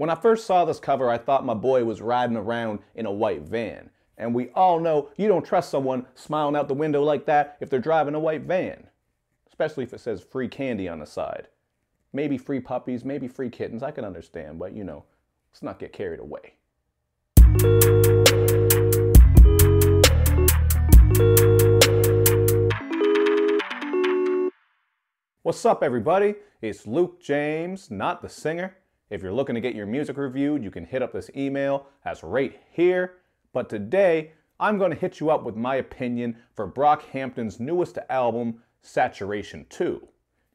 When I first saw this cover, I thought my boy was riding around in a white van. And we all know you don't trust someone smiling out the window like that if they're driving a white van. Especially if it says free candy on the side. Maybe free puppies, maybe free kittens, I can understand, but you know, let's not get carried away. What's up, everybody? It's Luke James, not the singer. If you're looking to get your music reviewed, you can hit up this email. That's right here. But today, I'm going to hit you up with my opinion for Brockhampton's newest album, Saturation 2.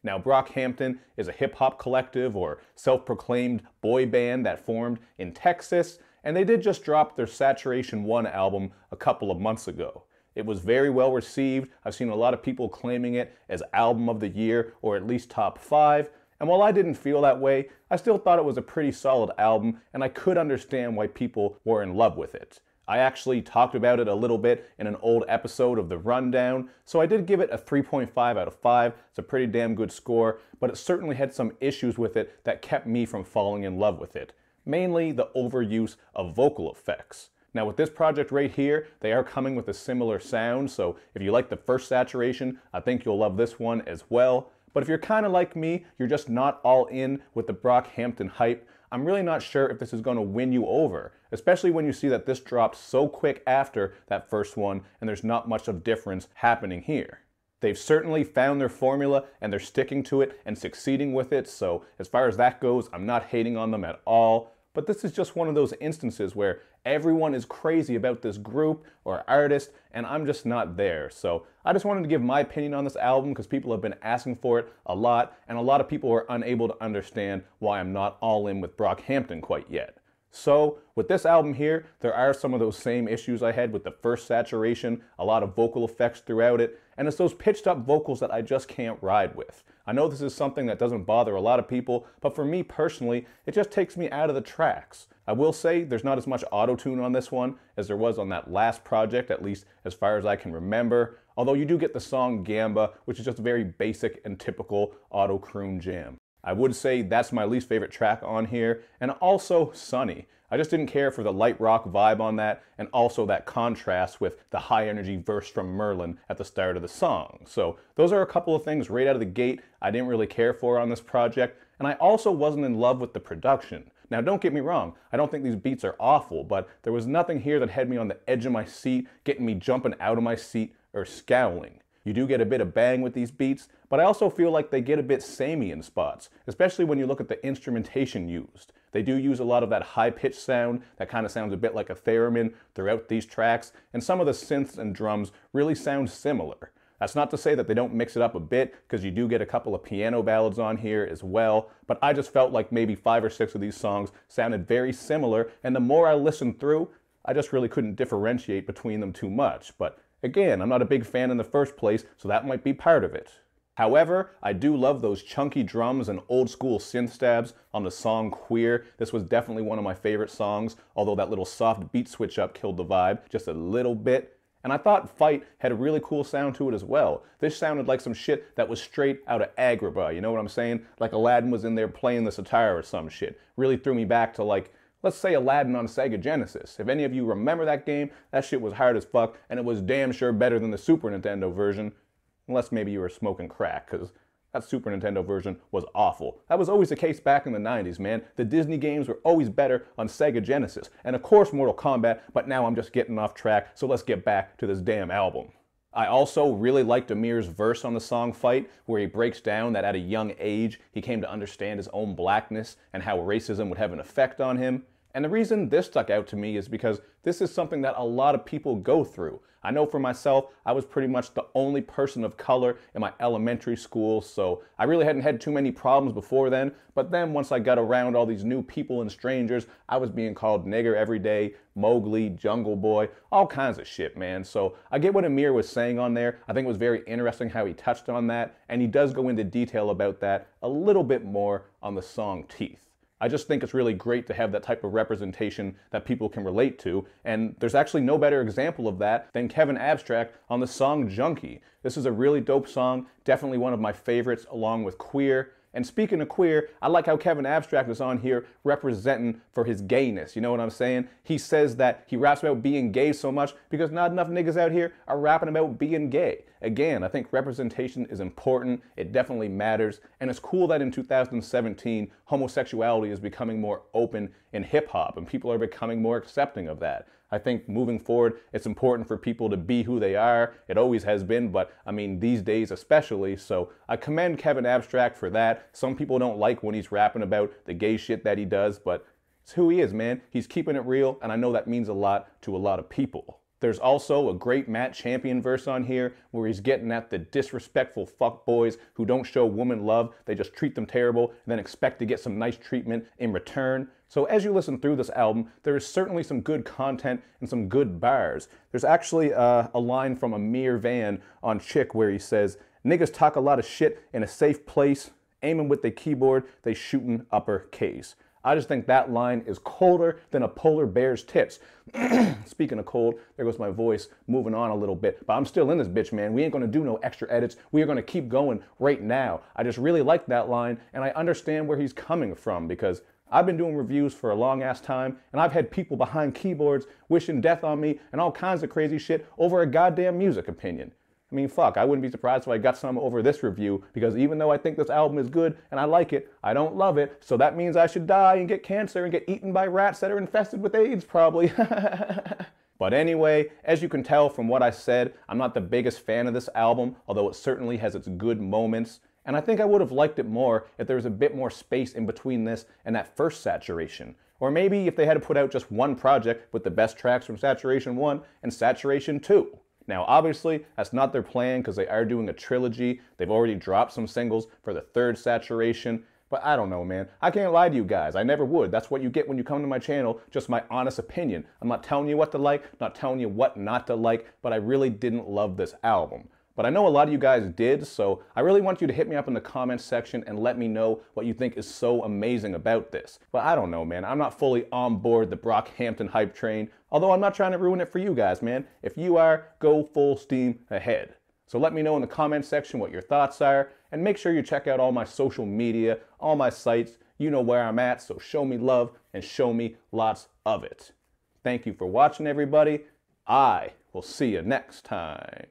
Now, Brockhampton is a hip-hop collective or self-proclaimed boy band that formed in Texas, and they did just drop their Saturation 1 album a couple of months ago. It was very well received. I've seen a lot of people claiming it as album of the year or at least top 5. And while I didn't feel that way, I still thought it was a pretty solid album and I could understand why people were in love with it. I actually talked about it a little bit in an old episode of The Rundown, so I did give it a 3.5 out of 5. It's a pretty damn good score, but it certainly had some issues with it that kept me from falling in love with it. Mainly the overuse of vocal effects. Now with this project right here, they are coming with a similar sound, so if you like the first Saturation, I think you'll love this one as well. But if you're kind of like me, you're just not all in with the Brockhampton hype, I'm really not sure if this is going to win you over, especially when you see that this dropped so quick after that first one and there's not much of difference happening here. They've certainly found their formula and they're sticking to it and succeeding with it, so as far as that goes, I'm not hating on them at all. But this is just one of those instances where everyone is crazy about this group or artist, and I'm just not there. So I just wanted to give my opinion on this album because people have been asking for it a lot, and a lot of people are unable to understand why I'm not all in with Brockhampton quite yet. So with this album here, there are some of those same issues I had with the first Saturation, a lot of vocal effects throughout it, and it's those pitched up vocals that I just can't ride with. I know this is something that doesn't bother a lot of people, but for me personally, it just takes me out of the tracks. I will say there's not as much auto-tune on this one as there was on that last project, at least as far as I can remember, although you do get the song Gamba, which is just a very basic and typical auto-croon jam. I would say that's my least favorite track on here, and also Sunny. I just didn't care for the light rock vibe on that, and also that contrast with the high energy verse from Merlin at the start of the song. So those are a couple of things right out of the gate I didn't really care for on this project, and I also wasn't in love with the production. Now don't get me wrong, I don't think these beats are awful, but there was nothing here that had me on the edge of my seat, getting me jumping out of my seat, or scowling. You do get a bit of bang with these beats, but I also feel like they get a bit samey in spots, especially when you look at the instrumentation used. They do use a lot of that high-pitched sound that kind of sounds a bit like a theremin throughout these tracks, and some of the synths and drums really sound similar. That's not to say that they don't mix it up a bit, because you do get a couple of piano ballads on here as well, but I just felt like maybe 5 or 6 of these songs sounded very similar, and the more I listened through, I just really couldn't differentiate between them too much. But again, I'm not a big fan in the first place, so that might be part of it. However, I do love those chunky drums and old school synth stabs on the song Queer. This was definitely one of my favorite songs, although that little soft beat switch up killed the vibe just a little bit. And I thought Fight had a really cool sound to it as well. This sounded like some shit that was straight out of Agrabah, you know what I'm saying? Like Aladdin was in there playing the sitar or some shit. Really threw me back to like, let's say Aladdin on Sega Genesis. If any of you remember that game, that shit was hard as fuck, and it was damn sure better than the Super Nintendo version. Unless maybe you were smoking crack, because that Super Nintendo version was awful. That was always the case back in the 90s, man. The Disney games were always better on Sega Genesis. And of course Mortal Kombat, but now I'm just getting off track, so let's get back to this damn album. I also really liked Amir's verse on the song Fight, where he breaks down that at a young age, he came to understand his own blackness and how racism would have an effect on him. And the reason this stuck out to me is because this is something that a lot of people go through. I know for myself, I was pretty much the only person of color in my elementary school, so I really hadn't had too many problems before then, but then once I got around all these new people and strangers, I was being called nigger every day, Mowgli, Jungle Boy, all kinds of shit, man. So I get what Amir was saying on there. I think it was very interesting how he touched on that, and he does go into detail about that a little bit more on the song Teeth. I just think it's really great to have that type of representation that people can relate to, and there's actually no better example of that than Kevin Abstract on the song Junky. This is a really dope song, definitely one of my favorites along with Queer, And speaking of queer, I like how Kevin Abstract is on here representing for his gayness. You know what I'm saying? He says that he raps about being gay so much because not enough niggas out here are rapping about being gay. Again, I think representation is important. It definitely matters. And it's cool that in 2017, homosexuality is becoming more open in hip hop and people are becoming more accepting of that. I think moving forward, it's important for people to be who they are. It always has been, but I mean, these days especially. So I commend Kevin Abstract for that. Some people don't like when he's rapping about the gay shit that he does, but it's who he is, man. He's keeping it real, and I know that means a lot to a lot of people. There's also a great Matt Champion verse on here where he's getting at the disrespectful fuckboys who don't show women love. They just treat them terrible and then expect to get some nice treatment in return. So as you listen through this album, there is certainly some good content and some good bars. There's actually a line from Amir Van on Chick where he says, "Niggas talk a lot of shit in a safe place, aiming with their keyboard, they shooting uppercase." I just think that line is colder than a polar bear's tits. Speaking of cold, there goes my voice moving on a little bit. But I'm still in this bitch, man. We ain't gonna do no extra edits. We are gonna keep going right now. I just really like that line, and I understand where he's coming from because I've been doing reviews for a long ass time, and I've had people behind keyboards wishing death on me and all kinds of crazy shit over a goddamn music opinion. I mean, fuck, I wouldn't be surprised if I got some over this review, because even though I think this album is good and I like it, I don't love it, so that means I should die and get cancer and get eaten by rats that are infested with AIDS, probably. But anyway, as you can tell from what I said, I'm not the biggest fan of this album, although it certainly has its good moments. And I think I would have liked it more if there was a bit more space in between this and that first Saturation. Or maybe if they had to put out just one project with the best tracks from Saturation 1 and Saturation 2. Now, obviously, that's not their plan because they are doing a trilogy. They've already dropped some singles for the third Saturation. But I don't know, man. I can't lie to you guys. I never would. That's what you get when you come to my channel, just my honest opinion. I'm not telling you what to like, not telling you what not to like, but I really didn't love this album. But I know a lot of you guys did, so I really want you to hit me up in the comments section and let me know what you think is so amazing about this. But I don't know, man. I'm not fully on board the Brockhampton hype train, although I'm not trying to ruin it for you guys, man. If you are, go full steam ahead. So let me know in the comments section what your thoughts are, and make sure you check out all my social media, all my sites. You know where I'm at, so show me love and show me lots of it. Thank you for watching, everybody. I will see you next time.